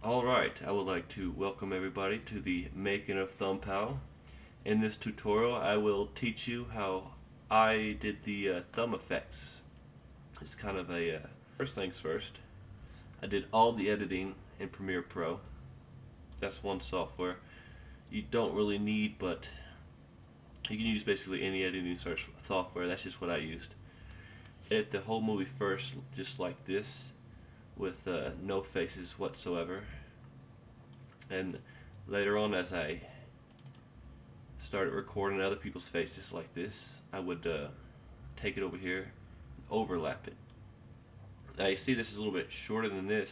Alright, I would like to welcome everybody to the making of Thumb Pow. In this tutorial I will teach you how I did the thumb effects. It's kind of a first things first. I did all the editing in Premiere Pro. That's one software you don't really need, but you can use basically any editing software. That's just what I used. Edit the whole movie first, just like this, with no faces whatsoever, and later on, as I started recording other people's faces like this, I would take it over here and overlap it. Now you see this is a little bit shorter than this.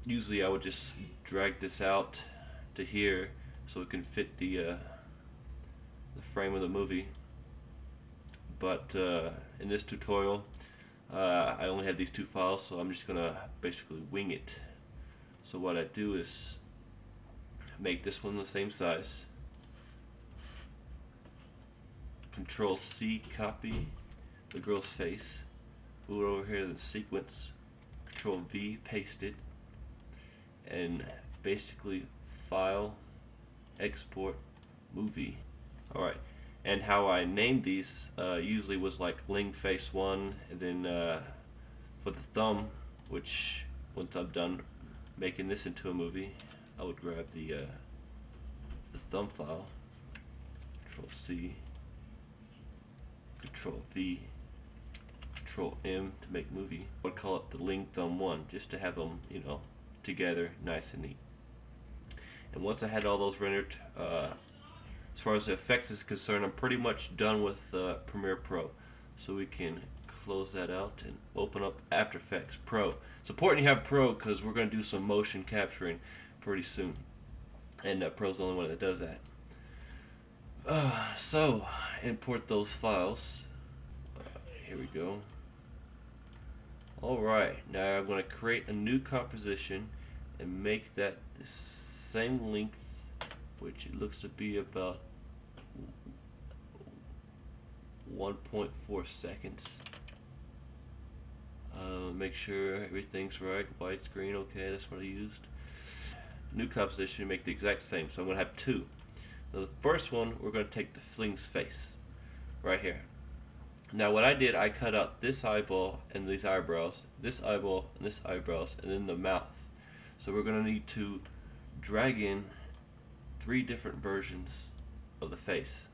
Usually I would just drag this out to here so it can fit the frame of the movie, but in this tutorial I only have these two files, so I'm just gonna basically wing it. So what I do is make this one the same size, Control C, copy the girl's face, move it over here to the sequence, Control V, paste it, and basically file, export, movie. Alright. And how I named these usually was like Ling Face 1, and then for the thumb, which once I'm done making this into a movie, I would grab the thumb file, Control C, Control V, Control M to make movie. I would call it the Ling Thumb 1, just to have them, you know, together nice and neat. And once I had all those rendered, as far as the effects is concerned, I'm pretty much done with Premiere Pro. So we can close that out and open up After Effects Pro. It's important you have Pro because we're going to do some motion capturing pretty soon. And Pro's the only one that does that. So, import those files. Here we go. Alright, now I'm going to create a new composition and make that the same length, which it looks to be about 1.4 seconds. Make sure everything's right. Widescreen, okay, that's what I used. New composition, make the exact same. So I'm going to have two. Now the first one, we're going to take the Fling's face right here. Now what I did, I cut out this eyeball and these eyebrows, this eyeball and this eyebrows, and then the mouth. So we're going to need to drag in three different versions of the face.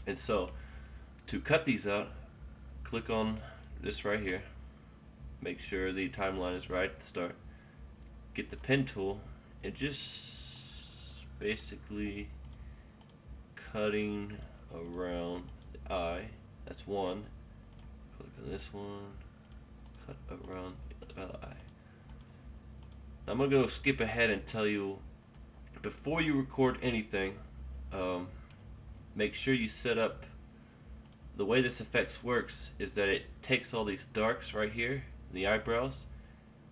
And so to cut these out, click on this right here, make sure the timeline is right at the start, get the pen tool, and just basically cutting around the eye. That's one. Click on this one, cut around the other eye. I'm going to go skip ahead and tell you, before you record anything, make sure you set up, the way this effects works is that it takes all these darks right here, the eyebrows,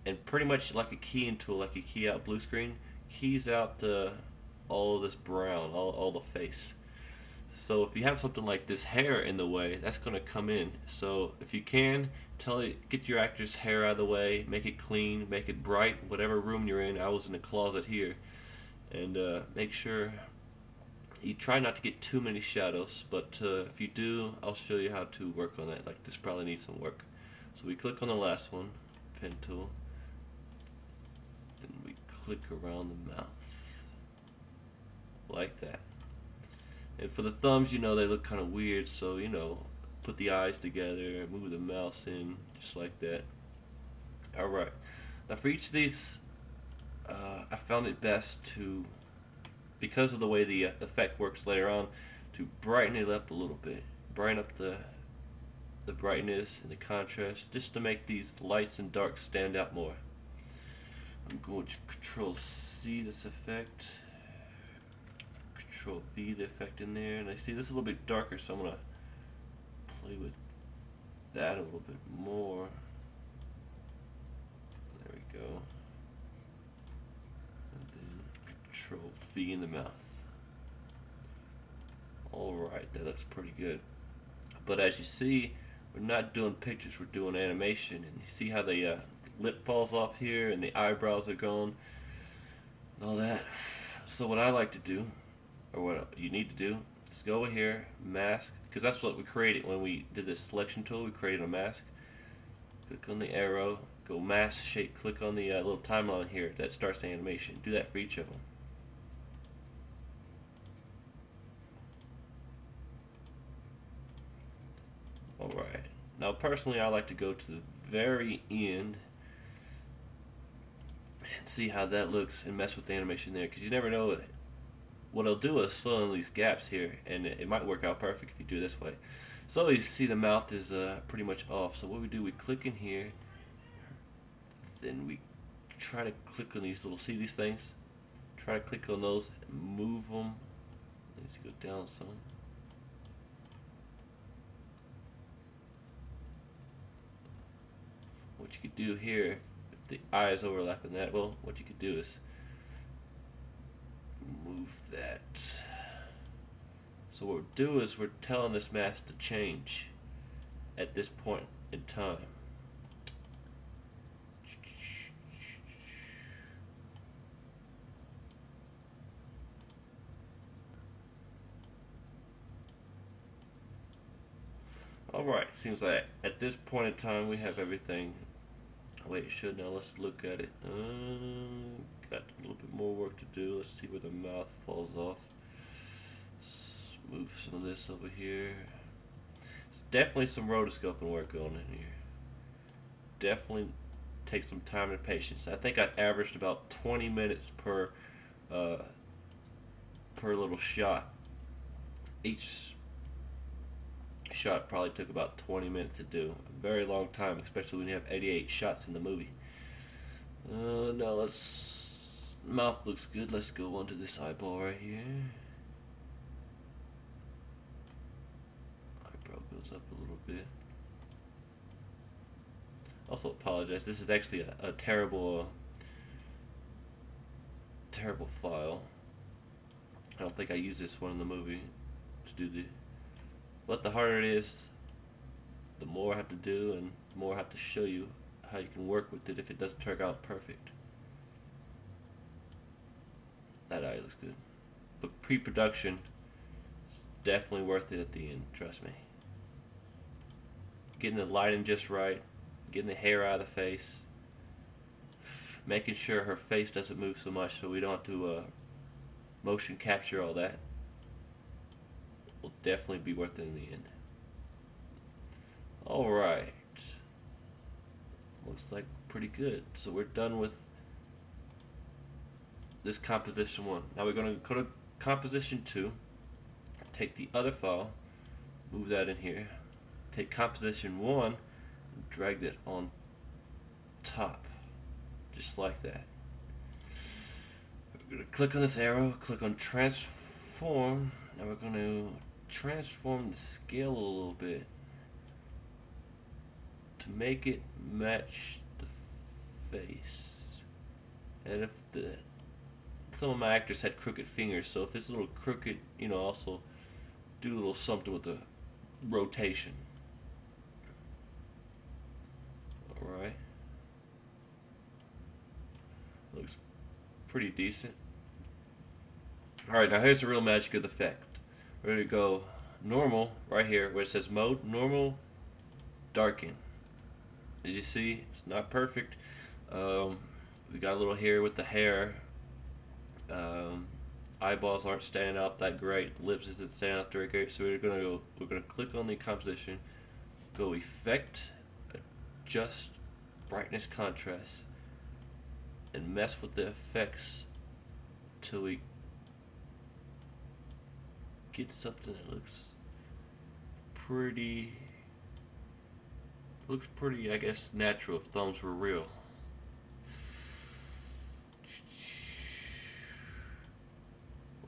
and pretty much like a keying tool, like you key out blue screen, keys out all of this brown, all the face. So if you have something like this hair in the way, that's going to come in. So if you can, get your actor's hair out of the way, make it clean, make it bright, whatever room you're in. I was in the closet here. And make sure you try not to get too many shadows, but if you do, I'll show you how to work on that. Like, this probably needs some work. So we click on the last one, pen tool, then we click around the mouth like that. And for the thumbs, you know, they look kind of weird, so, you know, put the eyes together, move the mouth in just like that. Alright, now for each of these, I found it best to, because of the way the effect works later on, to brighten it up a little bit. Brighten up the brightness and the contrast, just to make these lights and darks stand out more. I'm going to Control C this effect, Control V the effect in there, and I see this is a little bit darker, so I'm going to play with that a little bit more. There we go. Control V in the mouth. Alright, that looks pretty good. But as you see, we're not doing pictures, we're doing animation. And you see how the lip falls off here and the eyebrows are gone and all that. So what I like to do, or what you need to do, is go over here, mask, because that's what we created when we did this selection tool. We created a mask. Click on the arrow, go mask shape, click on the little timeline here that starts the animation. Do that for each of them. Alright, now personally I like to go to the very end and see how that looks and mess with the animation there, because you never know what it'll do is fill in these gaps here, and it might work out perfect if you do it this way. So you see the mouth is pretty much off. So what we do, we click in here, then we try to click on these little, see these things? Try to click on those and move them. Let's go down some. What you could do here, if the eyes overlapping that, well, what you could do is move that. So what we'll do is we're telling this mask to change at this point in time. Alright, seems like at this point in time we have everything. Wait, it should now. Let's look at it. Got a little bit more work to do. Let's see where the mouth falls off. Move some of this over here. It's definitely some rotoscoping work going in here. Definitely take some time and patience. I think I averaged about 20 minutes per little shot. Each shot probably took about 20 minutes to do. A very long time, especially when you have 88 shots in the movie. Now mouth looks good. Let's go onto this eyeball right here. Eyebrow goes up a little bit. Also apologize. This is actually a terrible file. I don't think I used this one in the movie to do the. But the harder it is, the more I have to do and the more I have to show you how you can work with it if it doesn't turn out perfect. That eye looks good. But pre-production is definitely worth it at the end, trust me. Getting the lighting just right, getting the hair out of the face, making sure her face doesn't move so much so we don't have to motion capture all that. Will definitely be worth it in the end. Alright. Looks like pretty good. So we're done with this composition 1. Now we're going to go to composition 2. Take the other file, move that in here. Take composition 1 and drag that on top. Just like that. We're going to click on this arrow, click on transform. Now we're going to transform the scale a little bit to make it match the face. And if some of my actors had crooked fingers, so if it's a little crooked, also do a little something with the rotation. Alright. Looks pretty decent. Alright, now here's the real magic of the effect. We're going to go normal right here where it says mode, normal, darken. Did you see? It's not perfect. We got a little here with the hair. Eyeballs aren't standing out that great. Lips isn't standing out very great. So we're going to click on the composition, go effect, adjust brightness, contrast, and mess with the effects till we get something that looks pretty, I guess, natural if thumbs were real.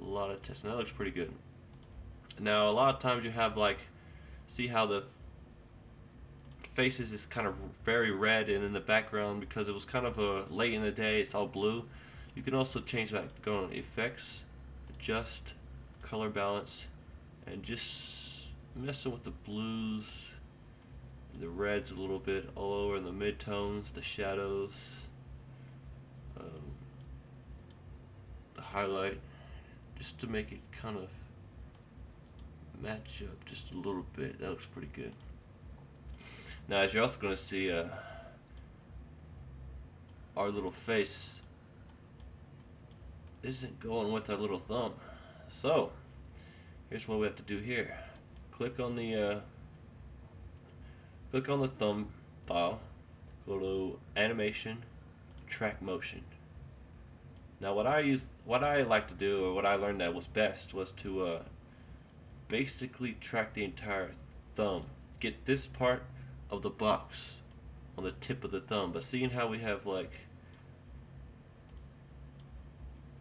A lot of testing. That looks pretty good. Now a lot of times you have see how the faces is kind of very red, and in the background, because it was kind of late in the day, it's all blue. You can also change that. Go on effects, adjust color balance, and just messing with the blues the reds a little bit all over in the mid-tones, the shadows, the highlight, just to make it kind of match up just a little bit. That looks pretty good. Now, as you're also going to see, our little face isn't going with our little thumb. So, here's what we have to do here. Click on the thumb file, go to animation, track motion. Now what I like to do, or what I learned that was best, was to basically track the entire thumb. Get this part of the box on the tip of the thumb. But seeing how we have like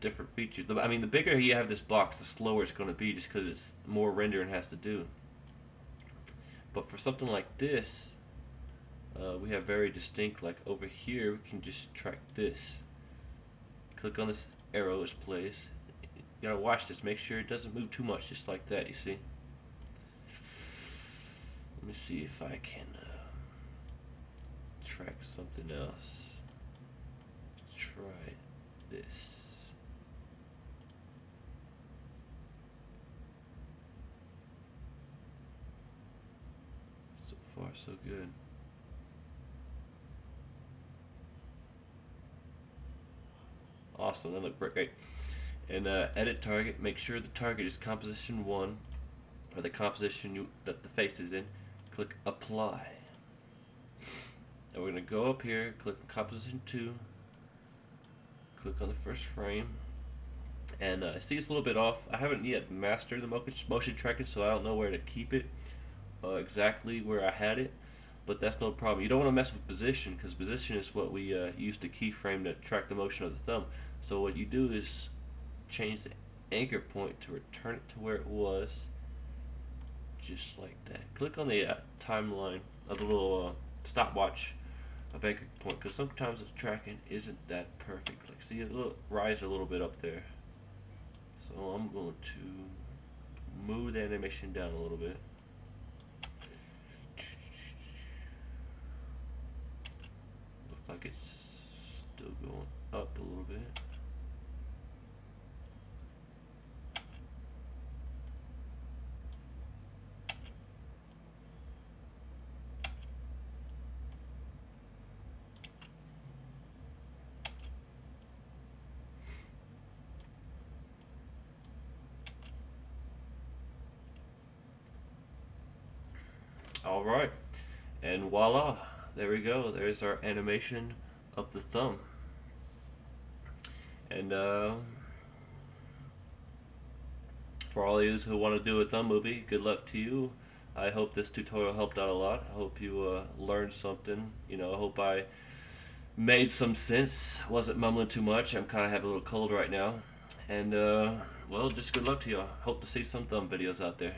different features, I mean, the bigger you have this box, the slower it's going to be, just because it's more rendering has to do. But for something like this, we have very distinct, like over here, we can just track this. Click on this arrow as plays. You gotta watch this, make sure it doesn't move too much, just like that, you see? Let me see if I can track something else. Let's try this. So far, so good. Awesome, that looked great. And edit target, make sure the target is composition 1, or the composition that the face is in. Click apply. And we're going to go up here, click composition 2, click on the first frame, and see it's a little bit off. I haven't yet mastered the motion tracking, so I don't know where to keep it exactly where I had it, but that's no problem. You don't want to mess with position, because position is what we use to keyframe to track the motion of the thumb. So what you do is change the anchor point to return it to where it was, just like that. Click on the timeline of the little stopwatch of anchor point, because sometimes the tracking isn't that perfect. Like, see, it'll rise a little bit up there. So I'm going to move the animation down a little bit. Looks like it's still going up a little bit. Alright, and voila, there we go. There's our animation of the thumb. And for all of you who want to do a thumb movie, good luck to you. I hope this tutorial helped out a lot. I hope you learned something. You know, I hope I made some sense. Wasn't mumbling too much. I'm kind of having a little cold right now. And well, just good luck to you. Hope to see some thumb videos out there.